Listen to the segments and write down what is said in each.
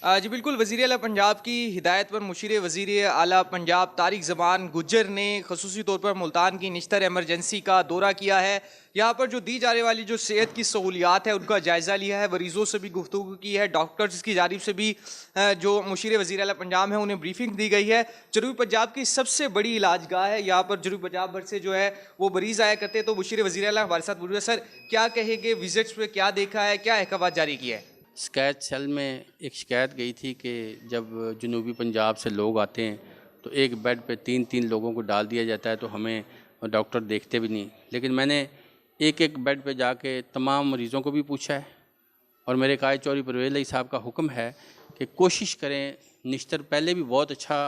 जी बिल्कुल, वज़ीर आला पंजाब की हिदायत पर मुशीर वज़ीर आला पंजाब तारिक ज़मान गुज्जर ने ख़ुसूसी तौर पर मुल्तान की निश्तर एमरजेंसी का दौरा किया है। यहाँ पर जो दी जाने वाली जो सेहत की सहूलियात है उनका जायज़ा लिया है, मरीज़ों से भी गुफ्तगू की है, डॉक्टर्स की जानिब से भी जो मुशीर वज़ीर आला पंजाब है उन्हें ब्रीफिंग दी गई है। जनूबी पंजाब की सबसे बड़ी इलाजगाह है, यहाँ पर जनूबी पंजाब भर से जो है वो मरीज़ आया करते हैं। तो मुशीर वज़ीर आला हमारे साथ मौजूद है। सर, क्या कहेंगे, विजिट्स पे क्या देखा है, क्या अहकाम जारी किया है? शिकायत सेल में एक शिकायत गई थी कि जब जनूबी पंजाब से लोग आते हैं तो एक बेड पे 3-3 लोगों को डाल दिया जाता है, तो हमें डॉक्टर देखते भी नहीं। लेकिन मैंने एक-एक बेड पे जाके तमाम मरीज़ों को भी पूछा है और मेरे कायद चौधरी परवेज़ अली साहब का हुक्म है कि कोशिश करें। निश्तर पहले भी बहुत अच्छा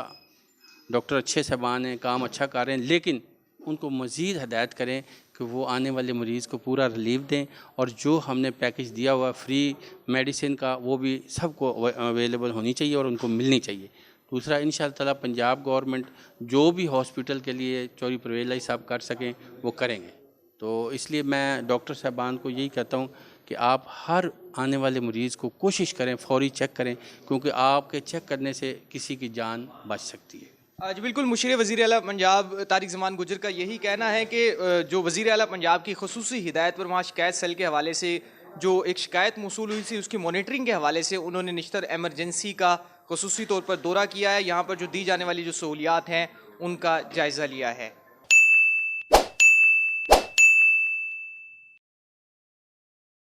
डॉक्टर अच्छे साहबान हैं, काम अच्छा कर रहे हैं, लेकिन उनको मज़ीद हदायत करें कि वो आने वाले मरीज़ को पूरा रिलीफ दें और जो हमने पैकेज दिया हुआ फ्री मेडिसिन का वो भी सबको अवेलेबल होनी चाहिए और उनको मिलनी चाहिए। दूसरा, इंशाअल्लाह ताला पंजाब गवर्नमेंट जो भी हॉस्पिटल के लिए चौधरी परवेज़ अली साहब कर सकें वो करेंगे। तो इसलिए मैं डॉक्टर साहबान को यही कहता हूँ कि आप हर आने वाले मरीज़ को कोशिश करें, फ़ौरी चेक करें, क्योंकि आपके चेक करने से किसी की जान बच सकती है। जी बिल्कुल, मुशीर वज़ीर आला पंजाब तारिक ज़मान गुज्जर का यही कहना है कि जो वज़ीर आला पंजाब की ख़ुसूसी हिदायत पर वहाँ शिकायत सेल के हवाले से जो एक शिकायत मौसूल हुई थी उसकी मॉनिटरिंग के हवाले से उन्होंने निश्तर एमरजेंसी का ख़ुसूसी तौर पर दौरा किया है। यहाँ पर जो दी जाने वाली जो सहूलियात हैं उनका जायज़ा लिया है।